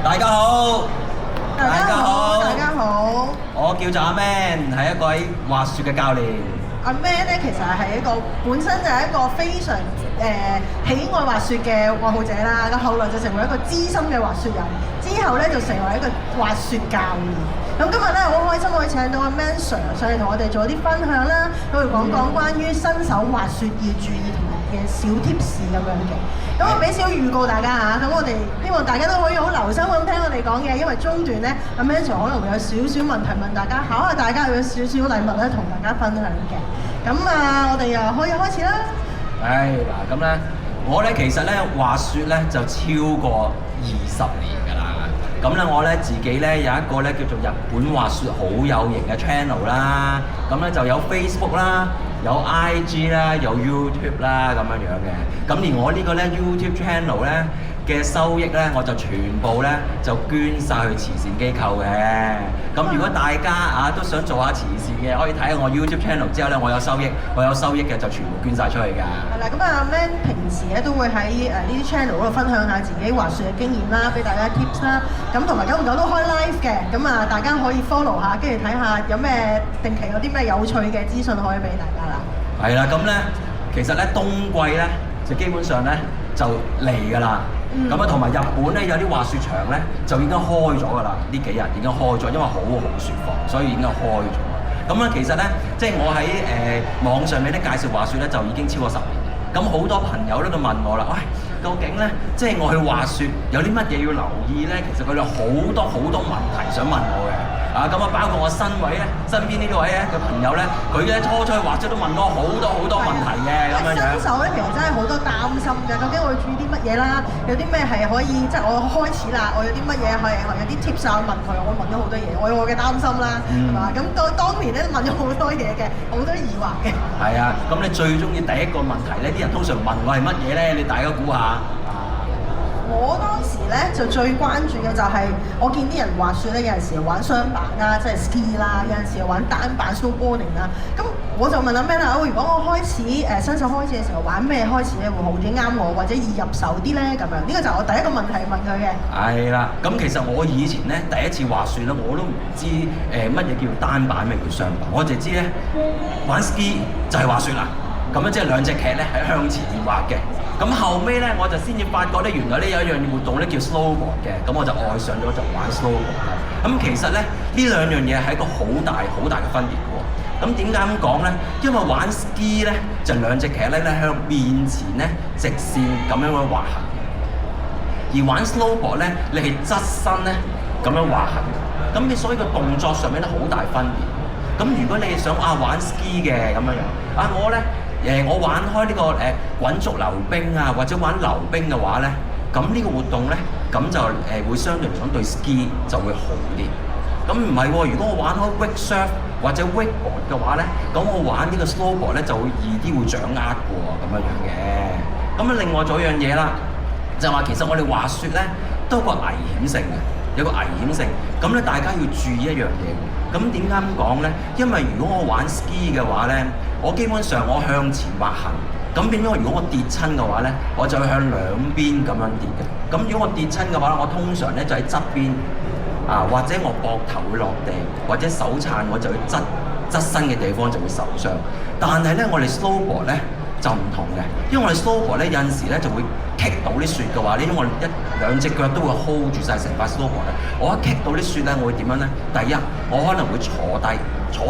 大家好，大家好，大家好。我叫做阿 Man，係一位滑雪嘅教練。阿 Man 咧，其實係一個本身就係一個非常喜愛滑雪嘅愛好者啦。咁後來就成為一個資深嘅滑雪人，之後咧就成為一個滑雪教練。咁今日咧好開心可以請到阿 Man Sir 上嚟同我哋做啲分享啦，佢會講關於新手滑雪要注意同埋嘅小 tips 咁樣嘅。咁我俾少預告大家嚇，咁我哋希望大家都可以好留心咁聽我哋講嘅，因為中段咧阿 Man Sir 可能會有少少問題問大家，考下大家有少少禮物咧同大家分享嘅。咁我哋又可以開始啦。嗱，咁咧，我咧其實咧滑雪咧就超過20年㗎啦。咁咧我咧自己咧有一個咧叫做日本滑雪好有型嘅 channel 啦。咁咧就有 Facebook 啦，有 IG 啦，有 YouTube 啦咁樣樣嘅。咁而我呢個咧 YouTube channel 咧嘅收益咧，我就全部咧就捐晒去慈善機構嘅。咁如果大家都想做下慈善嘅，可以睇下我 YouTube channel 之後咧，我有收益嘅就全部捐晒出去㗎。係啦，咁阿 Man 平時咧都會喺呢啲 channel 嗰度分享下自己滑雪嘅經驗啦，俾大家 tips 啦。咁同埋久唔久都開 live 嘅，咁大家可以 follow 下，跟住睇下有咩定期有啲咩有趣嘅資訊可以俾大家啦。係啦，咁咧其實咧冬季咧就基本上咧就嚟㗎啦。咁同埋日本咧有啲滑雪場咧就已經開咗㗎啦，呢幾日已經開咗，因為好雪況，所以已經開咗。咁咧其實咧即係我喺網上面咧介紹滑雪咧就已經超過10年。咁好多朋友咧都問我啦，喂，究竟咧即係我去滑雪有啲乜嘢要留意咧？其實佢哋好多問題想問我嘅。咁包括我身邊呢位咧嘅朋友咧，佢咧初去滑雪都問我好多問題嘅咁樣樣。新手咧其實真係好多擔心嘅，究竟我要注意啲乜嘢啦？有啲咩係可以即係我開始啦，我有啲乜嘢係有啲 tips 啊問佢，我問咗好多嘢，我有我嘅擔心啦，係嘛？咁當年咧問咗好多嘢嘅，好多疑惑嘅。係啊，咁你最中意第一個問題咧，啲人通常問我係乜嘢咧？你大家估下。我當時咧就最關注嘅就係我見啲人滑雪咧，有陣時玩雙板啦，即係 ski 啦，有陣時玩單板 snowboarding 啦。咁我就問阿 Man 啦，如果我開始新手開始嘅時候玩咩開始咧會好啲啱我，或者易入手啲咧咁樣？呢個就係我第一個問題問佢嘅。係啦，咁其實我以前咧第一次滑雪咧，我都唔知乜嘢叫單板，咩叫雙板，我就知咧玩 ski 就係滑雪啦。咁咧即係兩隻屐咧係向前滑嘅。咁後尾咧，我就先至發覺咧，原來咧有一樣活動咧叫 snowboard 嘅，咁我就愛上咗就玩 snowboard 啦。咁其實咧呢兩樣嘢係一個好大嘅分別嘅喎。咁點解咁講咧？因為玩 ski 咧就兩隻屐咧向面前咧直線咁樣去滑行，而玩 snowboard 咧你係側身咧咁樣滑行。咁你所以個動作上面咧好大分別。咁如果你係想玩 ski 嘅咁樣我咧。我玩開呢個滾軸溜冰啊，或者玩溜冰嘅話咧，咁呢個活動咧，咁就會相對嚟講對 ski 就會好啲。咁唔係喎，如果我玩開 wake surf 或者 wakeboard 嘅話咧，咁我玩呢個 snowboard 咧就會易啲會掌握嘅喎，咁樣樣嘅。咁另外仲有一樣嘢啦，就係話其實我哋滑雪咧都有個危險性嘅，有個危險性。咁咧大家要注意一樣嘢。咁點解咁講咧？因為如果我玩 ski 嘅話咧，我基本上我向前滑行，咁變咗如果我跌親嘅話咧，我就會向兩邊咁樣跌嘅。咁如果我跌親嘅話，我通常咧就喺側邊或者我膊頭會落地，或者手撐我就會側身嘅地方就會受傷。但係咧我哋 snowboard 咧就唔同嘅，因為我哋 snowboard 咧有陣時咧就會棘到啲雪嘅話咧，因為我兩隻腳都會 hold 住晒成塊 snowboard 咧。我一棘到啲雪咧，我會點樣咧？第一，我可能會坐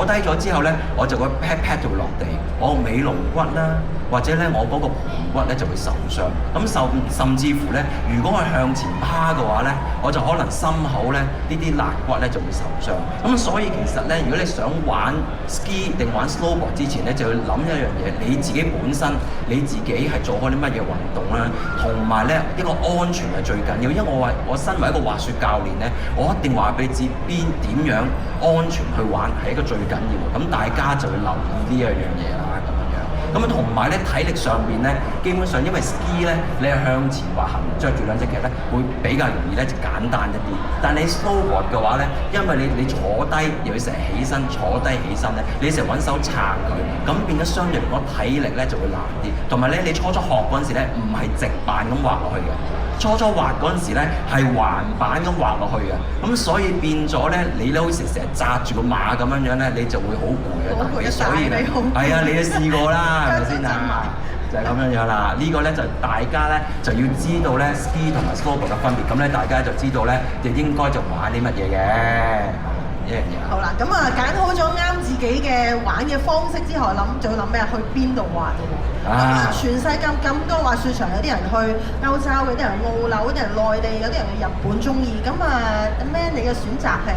低咗之後咧，我就會 pat 就會落地，我尾龍骨啦，或者咧我嗰個盤骨咧就會受傷。咁甚至乎咧，如果我向前趴嘅話咧，我就可能心口咧呢啲肋骨咧就會受傷。咁所以其實咧，如果你想玩 ski 定玩 snowboard 之前咧，就要諗一樣嘢，你自己本身你自己係做開啲乜嘢運動啦，同埋咧一個安全係最緊要。因為我身為一個滑雪教練咧，我一定話俾你知點樣安全去玩係一個最緊要嘅。咁大家就要留意呢一樣嘢啦，咁樣樣。咁同埋咧體力上邊咧，基本上因為 ski 咧你係向前滑行，着住兩隻屐咧會比較容易咧就簡單一啲。但你 snowboard 嘅話咧，因為你坐低又要成日起身，坐低起身咧，你成日揾手撐佢，咁變咗相對嚟講體力咧就會難啲。同埋咧你初學嗰陣時咧唔係直板咁滑落去嘅。初滑嗰陣時咧係橫板咁滑落去嘅，咁所以變咗咧你咧好似成日紮住個馬咁樣咧，你就會好攰啊！所以咧係啊，你都試過啦，係咪先啊？就係咁樣樣啦。呢個咧就大家咧就要知道咧 ski 同埋 snowboard 嘅分別，咁咧大家就知道咧就應該就玩啲乜嘢嘅。好啦，咁啊揀好咗啱自己嘅玩嘅方式之後，仲要諗咩？去邊度滑嘅？全世界咁多滑雪場，有啲人去歐洲，有啲人澳紐，有啲人內地，有啲人去日本中意。咁啊，咩你嘅選擇係？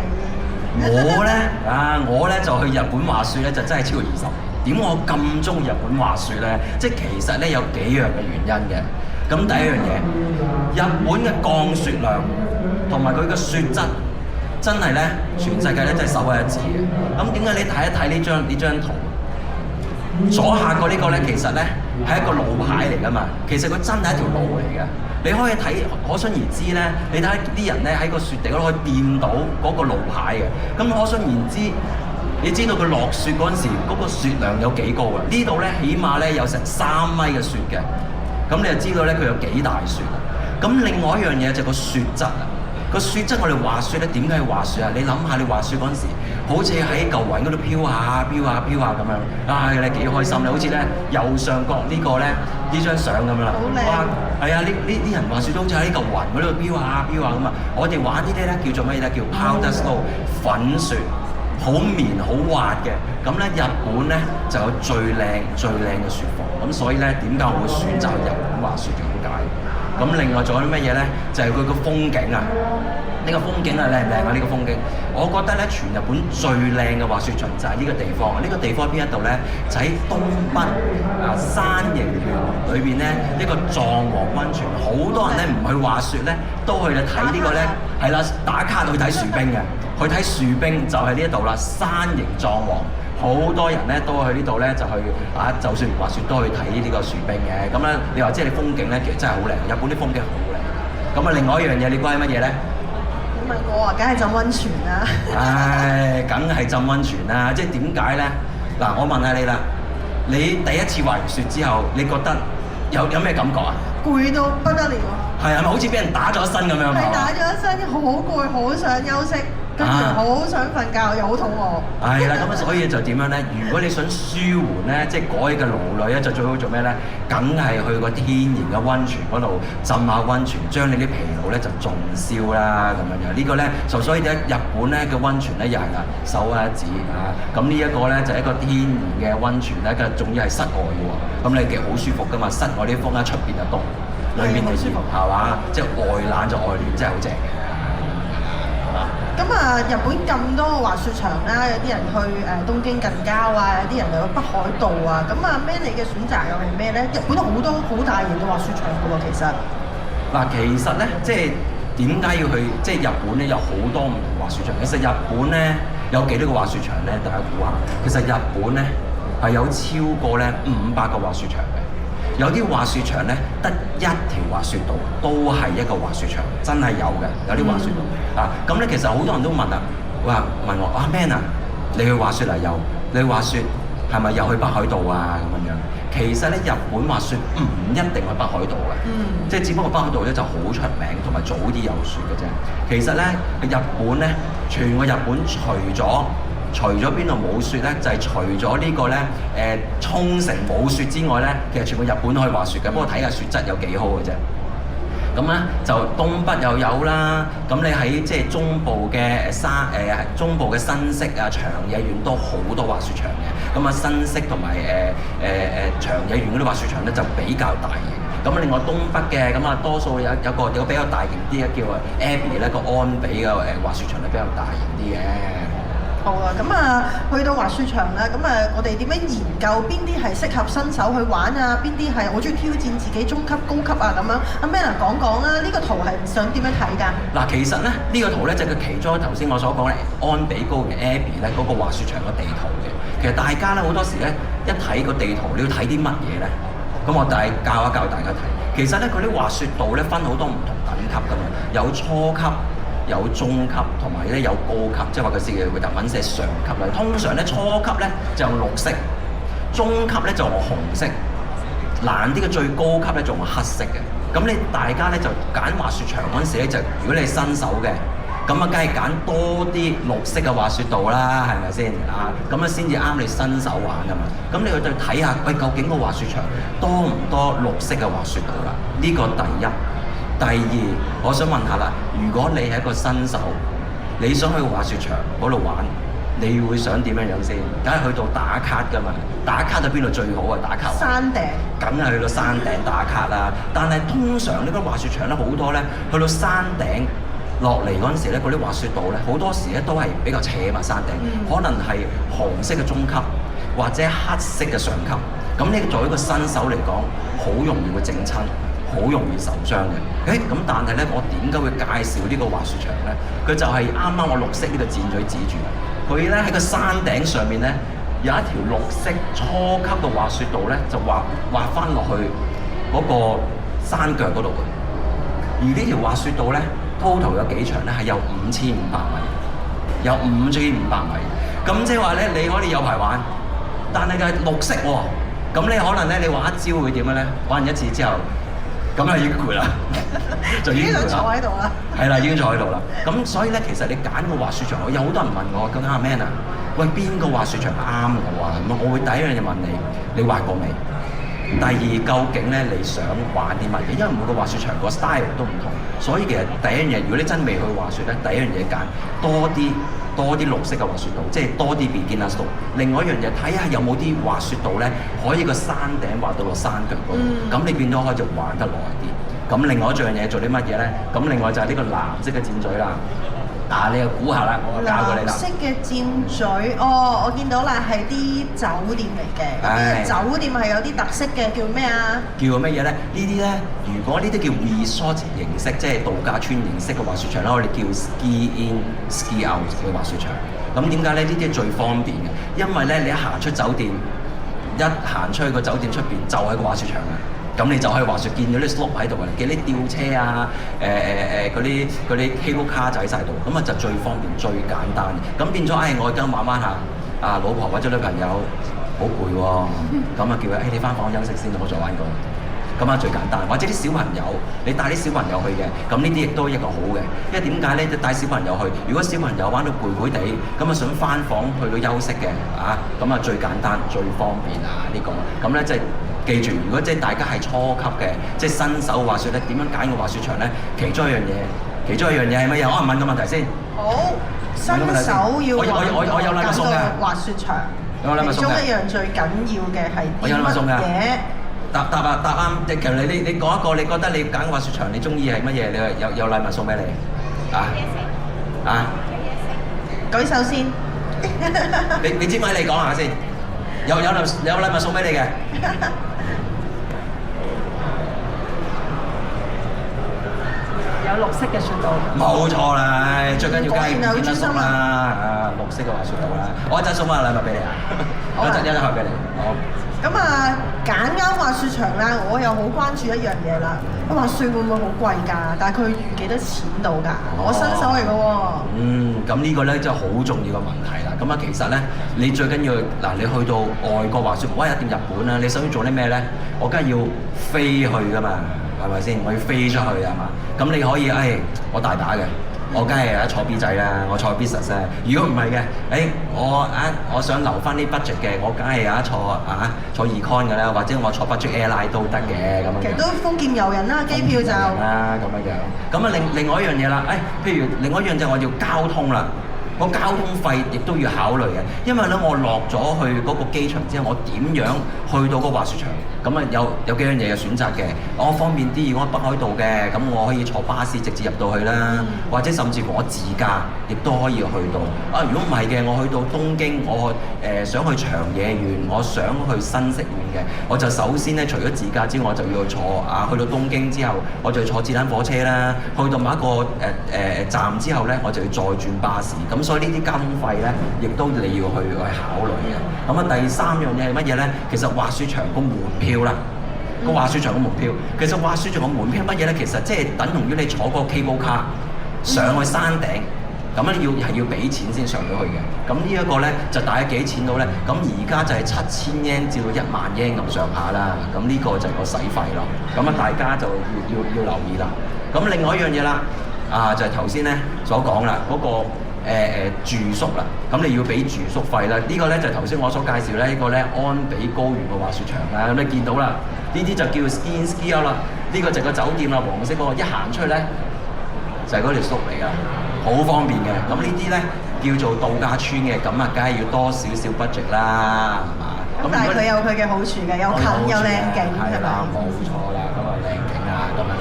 我咧就去日本滑雪咧，就真係超過20年。點我咁中意日本滑雪咧？即係其實咧有幾樣嘅原因嘅。咁第一樣嘢，日本嘅降雪量同埋佢嘅雪質。真係咧，全世界咧真係首屈一指嘅。咁點解你睇一睇呢張圖？左下角呢個咧，其實咧係一個路牌嚟㗎嘛。其實佢真係一條路嚟嘅。你可以睇，可想而知咧。你睇啲人咧喺個雪地嗰度可以掂到嗰個路牌嘅。咁可想而知，你知道佢落雪嗰陣時，嗰個雪量有幾高啊？呢度咧起碼咧有成3米嘅雪嘅。咁你就知道咧佢有幾大雪。咁另外一樣嘢就係個雪質啊。個雪質我哋滑雪咧，點解要滑雪啊？你諗下，你滑雪嗰陣時，好似喺嚿雲嗰度飄下咁樣，你幾開心咧！好似咧右上角呢個咧呢張相咁樣啦，哇！係啊，呢啲人滑雪都好似喺嚿雲嗰度飄下咁啊！我哋玩呢啲咧叫做乜嘢咧？叫 powder snow 粉雪，好綿好滑嘅。咁咧日本咧就有最靚嘅雪況，咁所以咧點解我會選擇日本滑雪就咁解？咁另外仲有啲乜嘢咧？就係佢個風景啊！呢個風景係靚唔靚啊？呢個風景，我覺得咧全日本最靚嘅滑雪場就係呢個地方。呢個地方喺邊一度咧？就喺東北山形縣裏邊咧一個藏王溫泉。好多人咧唔去滑雪咧，都去睇呢個咧係啦，打卡去睇樹冰嘅。去睇樹冰就係呢一度啦，山形藏王。好多人咧都去呢度咧就去就算唔滑雪都去睇呢個樹冰嘅。咁咧你話即係你風景咧，其實真係好靚。日本啲風景好靚。咁啊，另外一樣嘢你估係乜嘢咧？你問我啊，梗係浸溫泉啦。梗係浸溫泉啦。即係點解咧？嗱，我問下你啦，你第一次滑完雪之後，你覺得有咩感覺啊？攰到不得了。係咪好似俾人打咗一身咁樣？係打咗一身，好攰，好想休息。跟住好想瞓覺，又好肚餓。係啦，咁所以就點樣咧？如果你想舒緩咧，即係改嘅勞累咧，就最好做咩咧？梗係去個天然嘅溫泉嗰度浸下溫泉，將你啲疲勞咧就盡消啦咁樣樣。呢個咧就所以咧日本咧嘅溫泉咧又係啦，首屈一指啊！咁呢一個咧就係一個天然嘅溫泉咧，佢仲要係室外嘅喎。咁你其實好舒服噶嘛，室外啲風喺出邊就凍，裏邊就熱，係嘛？即係外冷就外暖，真係好正嘅。咁啊，日本咁多滑雪場啦，有啲人去東京近郊啊，有啲人就去北海道啊。咁啊，Man你嘅選擇又係咩咧？日本都好多好大型嘅滑雪場嘅喎，其實。嗱，其實咧，即係點解要去？即係日本咧有好多唔同滑雪場。其實日本咧有幾多個滑雪場咧？大家估下。其實日本咧係有超過咧500個滑雪場嘅。有啲滑雪場咧得一條滑雪道，都係一個滑雪場，真係有嘅。有啲滑雪道咁咧，其實好多人都問啊，問我Man啊，你去滑雪嚟又？你去滑雪係咪又去北海道啊？咁樣。其實咧，日本滑雪唔一定去北海道嘅，即係只不過北海道咧就好出名，同埋早啲有雪嘅啫。其實咧，日本咧，全個日本除咗邊度冇雪咧，就係除咗呢個咧沖繩冇雪之外咧，其實全個日本都可以滑雪嘅。不過睇下雪質有幾好嘅啫。咁咧就東北又有啦。咁你喺即係中部嘅中部嘅新潟啊、長野縣都好多滑雪場嘅。咁啊，新潟同埋長野縣嗰啲滑雪場咧就比較大型。咁另外東北嘅咁啊，多數有個比較大型啲嘅叫Abbey咧，個安比嘅滑雪場咧比較大型啲嘅。好啊，咁啊去到滑雪場啦，咁啊我哋點樣研究邊啲係適合新手去玩啊？邊啲係我中意挑戰自己中級、高級啊咁樣？阿 Man 講講啦，呢個圖係想點樣睇㗎？嗱，其實咧呢個圖咧就係佢其中頭先我所講嘅安比高原 Abbey 咧嗰個滑雪場個地圖嘅。其實大家咧好多時咧一睇個地圖，你要睇啲乜嘢咧？咁我教一教大家睇。其實咧佢啲滑雪道咧分好多唔同等級㗎嘛，有初級。有中級同埋咧有高級，即係話佢寫嘅日文寫上級啦。通常咧初級咧就用綠色，中級咧就用紅色，難啲嘅最高級咧就用黑色嘅。咁你大家咧就揀滑雪場嗰陣時咧，就如果你係新手嘅，咁啊梗係揀多啲綠色嘅滑雪道啦，係咪先啊？咁啊先至啱你新手玩㗎嘛。咁你去睇下，喂，究竟個滑雪場多唔多綠色嘅滑雪道啦？呢個第一。第二，我想問下啦，如果你係一個新手，你想去滑雪場嗰度玩，你會想點樣樣先？梗係去到打卡㗎嘛？打卡喺邊度最好啊？打卡山頂，梗係去到山頂打卡啦。但係通常呢個滑雪場咧好多咧，去到山頂落嚟嗰陣時咧，嗰啲滑雪道咧好多時咧都係比較斜嘛，山頂，可能係紅色嘅中級或者黑色嘅上級。咁你作為一個新手嚟講，好容易會整親，好容易受傷嘅。咁但係咧，我點解會介紹呢個滑雪場咧？佢就係啱啱我綠色呢個箭嘴指住，佢咧喺個山頂上面咧有一條綠色初級嘅滑雪道咧，就滑翻落去嗰個山腳嗰度嘅。而呢條滑雪道咧 total 有幾長咧？係有5500米，有5500米。咁即係話咧，你可以有排玩，但係佢係綠色喎。咁你可能咧，你玩一招會點樣咧？玩完一次之後，咁啊已經攰啦，就已經攰啦。坐喺度啦。係啦，已經坐喺度啦。咁所以咧，其實你揀個滑雪場，有好多人問我，究竟阿 Man 啊，喂，邊個滑雪場啱我啊？咁我會第一樣嘢問你，你滑過未？第二，究竟咧你想玩啲乜嘢？因為每個滑雪場個 style 都唔同，所以其實第一樣嘢，如果你真未去滑雪咧，第一樣嘢揀多啲綠色嘅滑雪道，即係多啲 beginner 道。另外一樣嘢，睇下有冇啲滑雪道咧，可以個山頂滑到落山腳嗰度，咁你變咗可以就玩得耐啲。咁另外一樣嘢做啲乜嘢咧？咁另外就係呢個藍色嘅箭嘴啦。你又估下啦，我教過你啦。藍色嘅箭嘴，我見到啦，係啲酒店嚟嘅。酒店係有啲特色嘅，叫咩啊？叫乜嘢咧？呢啲咧，如果呢啲叫 resort 形式，即係度假村形式嘅滑雪場啦，我哋叫 ski in ski out 嘅滑雪場。咁點解咧？呢啲係最方便嘅，因為咧你一行出酒店，一行出去個酒店出邊就係個滑雪場啊。咁你就可以滑雪，見到啲 slope 喺度嘅，見啲吊車啊，嗰啲 cable car 就喺晒度，咁啊就最方便、最簡單。咁變咗，我而家玩玩下，老婆或者女朋友好攰喎，咁啊叫佢，你翻房休息先，我再玩過。咁啊最簡單，或者啲小朋友，你帶啲小朋友去嘅，咁呢啲亦都一個好嘅，因為點解咧？帶小朋友去，如果小朋友玩到攰攰地，咁啊想翻房去到休息嘅，咁啊最簡單、最方便呢個，咁咧即係。記住，如果即係大家係初級嘅，即係新手滑雪咧，點樣揀個滑雪場咧？其中一樣嘢係乜嘢？我問個問題先。好，新手要我有禮物送嘅。滑雪場，有禮物送嘅。其中一樣最緊要嘅係我有禮物送嘅。嘢？答啱。其實你講一個，你覺得你揀滑雪場你中意係乜嘢？你有禮物送俾你。舉手先。你知唔知？你講下先。有禮物送俾你嘅。有綠色嘅雪道。冇錯啦，最緊要梗係見得送啦，綠色嘅滑雪道啦。我一陣送翻個禮物俾你啊！一陣開俾你。好。咁揀啱滑雪場啦，我又好關注一樣嘢啦。滑雪會唔會好貴㗎？大概預幾多錢到㗎？我新手嚟㗎喎。咁呢個咧真係好重要嘅問題啦。咁其實咧，你最緊要你去到外國滑雪，唔係一定日本啦。你想要做啲咩咧？我梗係要飛去㗎嘛，係咪先？我要飛出去係嘛？咁你可以我大把嘅。我梗係坐 B 仔啦，我坐 business 啦。如果唔係嘅，我想留翻啲 budget 嘅，我梗係坐 econ 嘅啦，或者我坐 budget airline 都得嘅咁樣。其實都豐儉由人啦，機票就啦咁樣。咁另外一樣嘢啦，譬如另外一樣就係我要交通啦。個交通費亦都要考慮嘅，因為咧我落咗去嗰個機場之後，我點樣去到個滑雪場？咁有幾樣嘢嘅選擇嘅。我方便啲，如果北海道嘅，咁我可以坐巴士直接入到去啦，或者甚至乎我自駕亦都可以去到。如果唔係嘅，我去到東京，我想去長野縣，我想去新潟縣嘅，我就首先咧除咗自駕之外，我就要坐去到東京之後，我就要坐子彈火車啦，去到某一個站之後咧，我就要再轉巴士。咁所以呢啲交通費咧，亦都你要去考慮嘅。咁第三樣嘢係乜嘢咧？其實滑雪場個門票啦，個滑雪場個門票，其實滑雪場個門票係乜嘢咧？其實即係等同於你坐個 cable car 上去山頂，咁咧要俾錢先上到去嘅。咁呢一個咧就大約幾錢到咧？咁而家就係7000 yen 至到1萬 yen 咁上下啦。咁呢個就係個使費咯。咁啊，大家就要留意啦。咁另外一樣嘢啦，就係頭先咧所講啦，嗰個住宿啦。咁你要俾住宿費啦。呢個咧就係頭先我所介紹咧，呢個咧安比高原嘅滑雪場啦。咁你見到啦，呢啲就叫 ski out 啦。呢個就係個酒店啦，黃色嗰個，一行出去咧就係嗰條宿嚟㗎，好方便嘅。咁呢啲咧叫做度假村嘅，咁啊梗係要多少少 budget 啦，係嘛？咁但係佢有佢嘅好處嘅，有近有靚景，係咪？冇錯啦，咁啊靚景啊，咁啊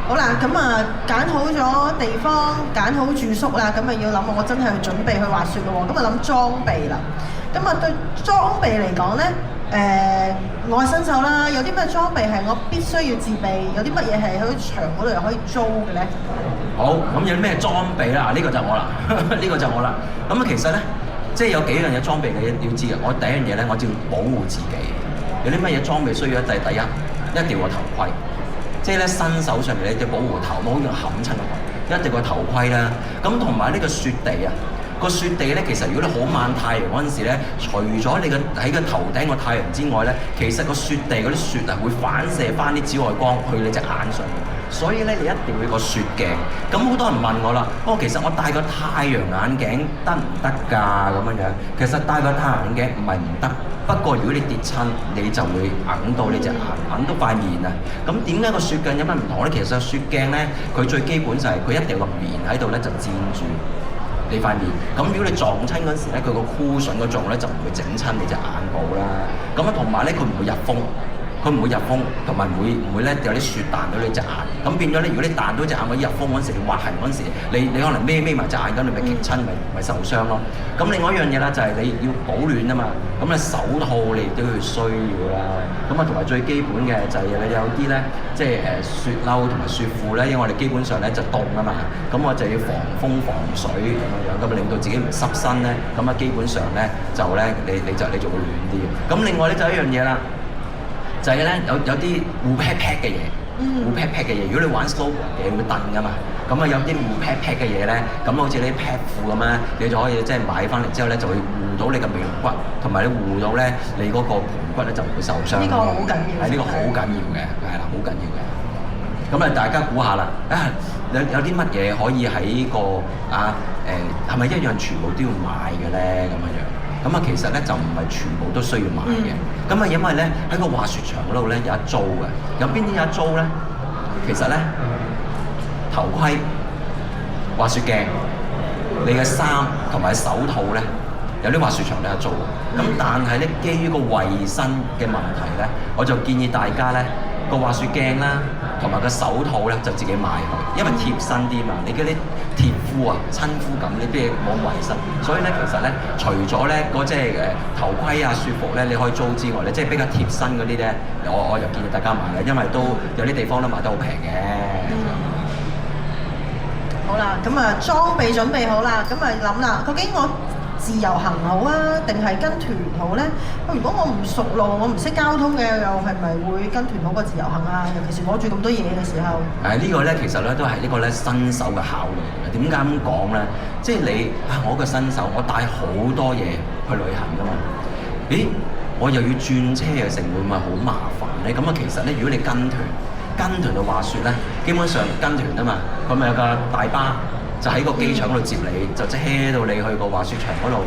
好啦，咁啊揀好咗地方，揀好住宿啦，咁啊要諗我真係準備去滑雪咯喎，咁啊諗裝備啦。咁啊對裝備嚟講咧，我係新手啦，有啲咩裝備係我必須要自備？有啲乜嘢係喺場嗰度又可以租嘅咧？好，咁有咩裝備啦？呢個就我啦，呢個就我啦。咁啊其實咧，即係有幾樣嘢裝備你要知嘅。我第一樣嘢咧，我就要保護自己。有啲乜嘢裝備需要咧？第一，一定要個頭盔。即係咧新手上面你要保護頭，唔好用冚親個頭，一定個頭盔啦。咁同埋呢個雪地啊，個雪地咧其實如果你好猛太陽嗰陣時咧，除咗你喺個頭頂個太陽之外咧，其實個雪地嗰啲雪啊會反射翻啲紫外光去你隻眼上面。所以咧你一定要有個雪鏡。咁好多人問我啦，其實我戴個太陽眼鏡得唔得㗎？咁樣樣，其實戴個太陽眼鏡唔係唔得。不過如果你跌親，你就會揞到你隻眼，揞到塊面啊！咁點解個雪鏡有乜唔同咧？其實雪鏡咧，佢最基本就係佢一定有個棉喺度咧，就墊住你塊面。咁如果你撞親嗰時咧，佢個箍筍嗰種咧就唔會整親你隻眼部啦。咁啊，同埋咧佢唔會入風。佢唔會入風，同埋唔會咧有啲雪彈到你隻眼，咁變咗咧，如果你彈到隻眼，我入風嗰陣時，你滑行嗰陣時，你可能孭埋隻眼，咁你咪棘親，咪受傷咯。咁另外一樣嘢啦，就係你要保暖啊嘛，咁你手套你都要需要啦。咁啊，同埋最基本嘅就係你有啲咧，即係雪褸同埋雪褲咧，因為我哋基本上咧就凍啊嘛，咁我就要防風防水咁樣，咁令到自己唔濕身咧，咁啊基本上咧就咧你就會暖啲嘅。咁另外咧就一樣嘢啦。就係咧有啲護 pat pat 嘅嘢，護 pat pat 嘅嘢。如果你玩 snowboard 嘅會蹬噶嘛，咁啊有啲護 pat pat 嘅嘢咧，咁好似你啲 pat 褲咁樣，你就可以即係買翻嚟之後咧，就會護到你嘅尾龍骨，同埋你護到咧你嗰個盤骨咧就唔會受傷。呢個好緊要，係呢個好緊要嘅，係啦，好緊要嘅。咁啊，大家估下啦，有啲乜嘢可以喺個係咪一樣全部都要買嘅咧？咁樣。咁啊，其實咧就唔係全部都需要買嘅。咁啊，因為咧喺個滑雪場嗰度咧有得租嘅。有邊啲有得租咧？其實咧頭盔、滑雪鏡、你嘅衫同埋手套咧，有啲滑雪場都有得租。咁但係咧，基於個衞生嘅問題咧，我就建議大家咧個滑雪鏡啦，同埋個手套咧就自己買去，因為貼身啲嘛。你嗰啲貼膚啊、親膚感呢啲嘢冇衞生，所以咧其實咧，除咗咧嗰即係頭盔啊、雪服咧你可以租之外咧，即係比較貼身嗰啲咧，我就建議大家買嘅，因為都有啲地方都買得好平嘅。好啦，咁啊裝備準備好啦，咁啊諗啦，究竟我自由行好啊，定係跟團好咧？如果我唔熟路，我唔識交通嘅，又係咪會跟團好過自由行啊？尤其是攞住咁多嘢嘅時候。呢個咧其實咧都係一個咧新手嘅考慮嘅。點解咁講咧？即係你我個新手，我帶好多嘢去旅行㗎嘛。咦，我又要轉車嘅成本咪好麻煩咧？咁啊，其實咧，如果你跟團去滑雪咧，基本上跟團啊嘛，佢咪有個大巴。就喺個機場嗰度接你，就車到你去個滑雪場嗰度。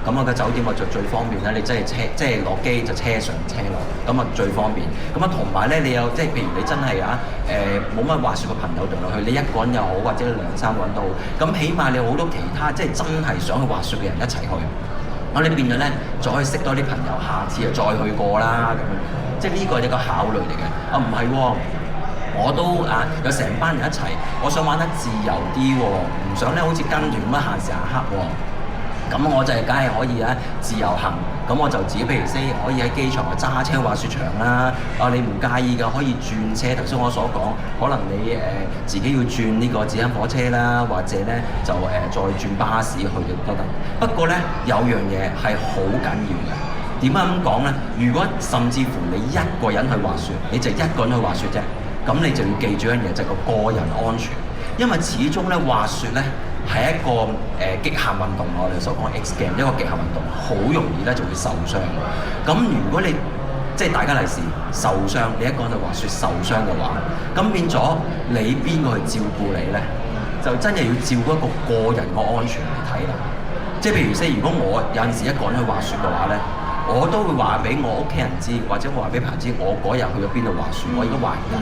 咁啊個酒店就最方便啦。你真係即係落機就車上車落，咁啊最方便。咁啊同埋咧，你有即係譬如你真係冇乜滑雪嘅朋友同落去，你一個人又好，或者2、3個人都好。咁起碼你有好多其他即係真係想去滑雪嘅人一齊去。我哋變咗咧，就可以識多啲朋友，下次又再去過啦咁樣。即係呢個係一個考慮嚟嘅。唔係喎。我都有成班人一齊，我想玩得自由啲喎，唔想咧好似跟團咁限時限刻喎。咁我就梗係可以自由行，咁我就自己譬如可以喺機場揸車滑雪場啦。你唔介意嘅可以轉車，頭先我所講，可能你自己要轉呢個自行火車啦，或者咧就再轉巴士去都得。不過咧有樣嘢係好緊要嘅，點解咁講咧？如果甚至乎你一個人去滑雪，你就一個人去滑雪啫。咁你就要記住一樣嘢，就係個人安全，因為始終咧滑雪咧係一個極限運動，我哋所講 X game 一個極限運動，好容易咧就會受傷。咁如果你即係大家利是受傷，你一講到滑雪受傷嘅話，咁變咗你邊個去照顧你咧？就真係要照顧一個個人個安全嚟睇啦。即係譬如如果我有陣時一個人去滑雪嘅話咧，我都會話俾我屋企人知，或者我話俾朋友知，我嗰日去咗邊度滑雪，我而家滑緊。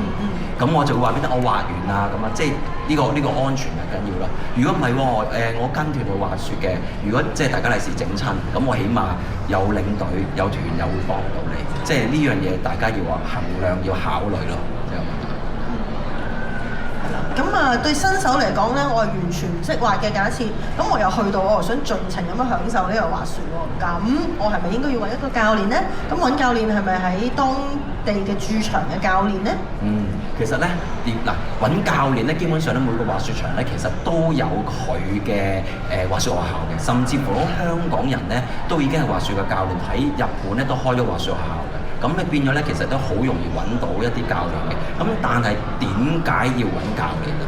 咁我就會話俾我滑完啦，咁啊，即係呢個安全係緊要啦。如果唔係喎，我跟團去滑雪嘅，如果即係大家利是整親，咁我起碼有領隊有團友會幫到你。即係呢樣嘢大家要話衡量要考慮咯。咁啊，對新手嚟講咧，我係完全唔識滑嘅。假設咁我又去到，我又想盡情咁樣享受呢個滑雪喎。咁我係咪應該要揾一個教練咧？咁揾教練係咪喺當地嘅駐場嘅教練咧？其實咧，揾教練咧，基本上咧每個滑雪場咧，其實都有佢嘅滑雪學校嘅，甚至乎香港人咧都已經係滑雪嘅教練，喺日本咧都開咗滑雪學校嘅。咁你變咗咧，其實都好容易揾到一啲教練嘅。咁但係點解要揾教練啊？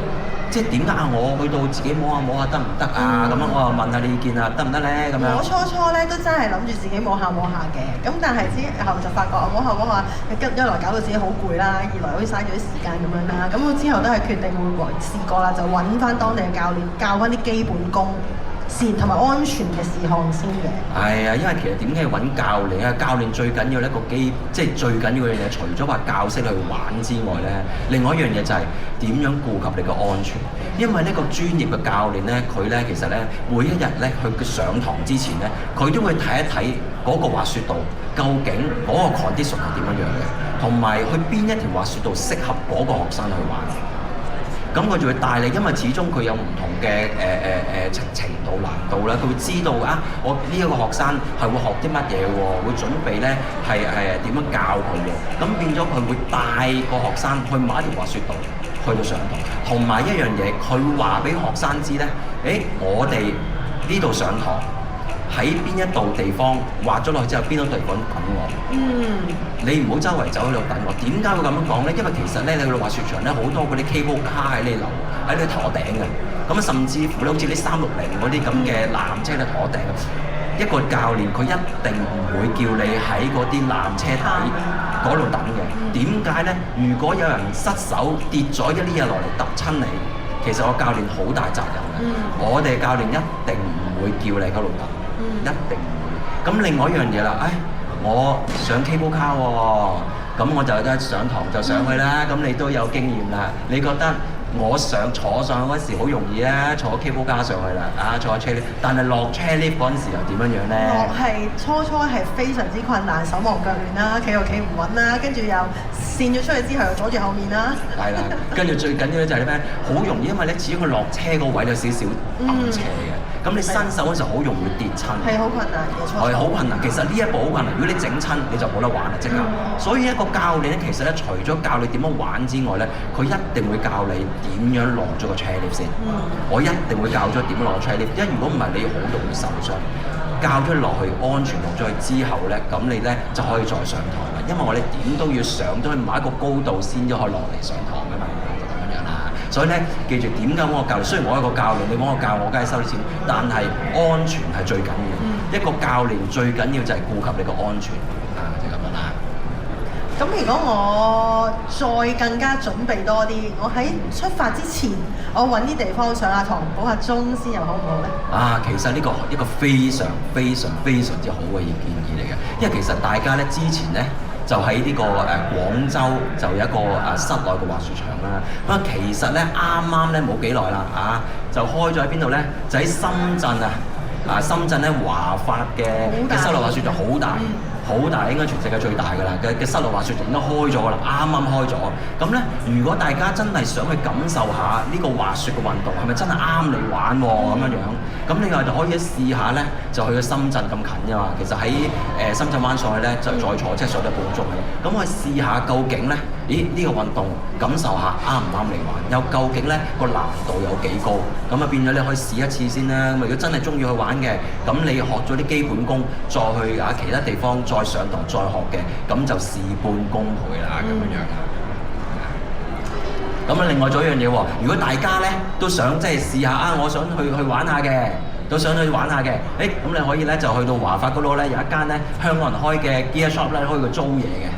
即係點解我去到自己摸下摸下得唔得啊？咁樣我又問下你意見啊，得唔得咧？咁樣我初咧都真係諗住自己摸下嘅，咁但係之後就發覺摸下，一來搞到自己好攰啦，二來好似嘥咗啲時間咁樣啦。咁我之後都係決定會試過啦，就揾翻當地嘅教練教翻啲基本功先，同埋安全嘅事項先嘅。係啊，因為其實點解要揾教練啊？教練最緊要一個即係最緊要嘅嘢，除咗話教識你去玩之外咧，另外一樣嘢就係點樣顧及你嘅安全。因為呢個專業嘅教練咧，佢咧其實咧每一日咧去上堂之前咧，佢都會睇一睇嗰個滑雪道究竟嗰個 condition 係點樣嘅，同埋去邊一條滑雪道適合嗰個學生去玩。咁佢就會帶你，因為始終佢有唔同嘅程度難度啦，佢會知道啊，我呢一個學生係會學啲乜嘢喎，會準備咧係點樣教佢喎，咁變咗佢會帶個學生去某一條滑雪道去到上堂，同埋一樣嘢，佢會話俾學生知咧，我哋呢度上堂喺邊一度地方滑咗落去之後，邊度地方等我。你唔好周圍走喺度等我。點解會咁樣講咧？因為其實咧，你去到滑雪場咧，好多嗰啲 cable car 喺你頭頂嘅。咁甚至乎咧，好似啲360嗰啲咁嘅纜車喺頭頂。一個教練佢一定唔會叫你喺嗰啲纜車底嗰度等嘅。點解咧？如果有人失手跌咗一啲嘢落嚟揼親你，其實我教練好大責任嘅。我哋教練一定唔會叫你喺度等。一定唔會。咁另外一樣嘢啦，我上 cable car 喎，咁我就得上堂就上去啦。咁你都有經驗啦，你覺得我坐上去嗰時好容易啊？坐 cable car 上去啦，坐 chair lift，但係落 chair lift 嗰陣時又點樣咧？係初係非常之困難，手忙腳亂啦，企又企唔穩啦，跟住又跣咗出去之後又阻住後面啦。係啦，跟住最緊要咧就係咩？好容易，因為咧始終佢落車個位有少少暗斜嘅。咁你新手嗰時候好容易會跌親，係好困難嘅，係好困難。其實呢一步好困難，如果你整親你就冇得玩啦，即刻。所以一個教練咧，其實咧除咗教你點樣玩之外咧，佢一定會教你點樣落咗個 chair lift 先。我一定會教咗點樣落 chair lift，因為如果唔係你好容易受傷。教咗落去安全落咗去之後咧，咁你咧就可以再上堂啦。因為我哋點都要上到去某一個高度先至可以落嚟上堂㗎嘛。所以咧，記住點解揾我教練？雖然我係個教練，你揾我教我，梗係收啲錢。但係安全係最緊要。一個教練最緊要就係顧及你個安全就咁樣啦。咁如果我再更加準備多啲，我喺出發之前，我揾啲地方上下堂補下鐘先，又好唔好咧？其實呢個一個非常非常非常之好嘅建議嚟嘅，因為其實大家咧之前咧。就喺呢個廣州就有一個室內嘅滑雪場啦。咁其實咧啱咧冇幾耐啦，就開咗喺邊度咧？就喺深圳深圳咧華發嘅室內滑雪場好大。好大，應該全世界最大㗎啦！嘅室內滑雪場應該開咗㗎啦，啱開咗。咁咧，如果大家真係想去感受下呢個滑雪嘅運動，係咪真係啱你玩喎咁樣？咁你就可以試下咧，就去咗深圳咁近㗎嘛。其實喺深圳灣上去咧，就再坐車上得半個鐘嘅。咁我試下究竟咧，呢個運動感受下啱唔啱你玩？又究竟咧個難度有幾高？咁變咗你可以試一次先啦。咁如果真係中意去玩嘅，咁你學咗啲基本功，再去其他地方。再上堂再學嘅，咁就事半功倍啦，咁樣。咁啊，另外仲有一樣嘢喎，如果大家咧都想即係試下啊，我想去玩下嘅，都想去玩下嘅，咁你可以咧就去到華發嗰度咧有一間咧香港人開嘅 gear shop 咧，可以去租嘢嘅，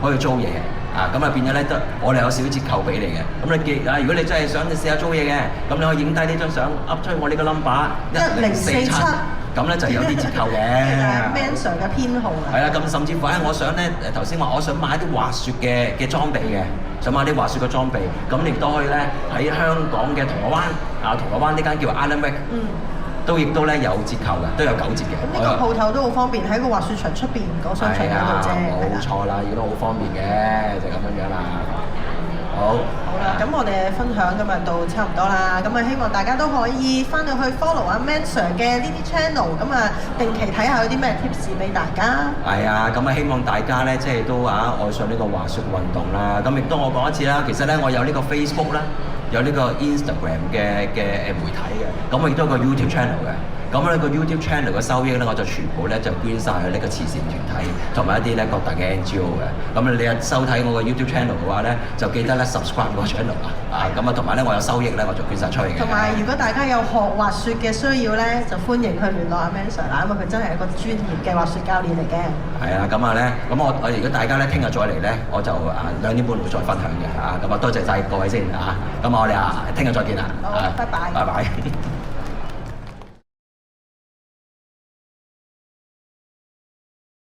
可以租嘢嘅。咁啊變咗咧得我哋有少少折扣俾你嘅。咁你如果你真係想試下租嘢嘅，咁你可以影低呢張相 up 出我呢個 number 1047，咁咧就有啲折扣嘅。Man Sir 嘅編號啊。係啦，咁甚至乎我想咧頭先話我想買啲滑雪嘅裝備嘅，想買啲滑雪嘅裝備，咁你亦都可以咧喺香港嘅銅鑼灣銅鑼灣呢間叫 Island Week。都亦都咧有折扣嘅，都有9折嘅。咁呢個鋪頭都好方便，喺個滑雪場出邊嗰商場嗰度啫。冇錯啦，亦都好方便嘅，就咁樣啦。好啦，咁我哋分享今日到差唔多啦。咁啊，希望大家都可以翻到去 follow 阿 Man Sir 嘅呢啲 channel，咁啊定期睇下有啲咩 tips 俾大家。係啊，咁啊希望大家咧即係都愛上呢個滑雪運動啦。咁亦都我講一次啦，其實咧我有呢個 Facebook 啦。有呢個 Instagram 嘅媒體嘅，咁我亦都有個 YouTube channel 嘅。咁呢個 YouTube channel 嘅收益咧，我就全部咧就捐晒去呢個慈善團體同埋一啲咧各大嘅 NGO 嘅。咁你收睇我個 YouTube channel 嘅話咧，就記得咧 subscribe 我個 channel 咁啊，同埋咧我有收益咧，我就捐晒出去嘅。同埋如果大家有學滑雪嘅需要咧，就歡迎去聯絡阿 Man Sir 啦，因為佢真係一個專業嘅滑雪教練嚟嘅。係啊，咁啊咧，咁我如果大家咧聽日再嚟咧，我就2點半會再分享嘅咁啊多謝晒各位先咁我哋聽日再見啦。好，拜拜。拜拜。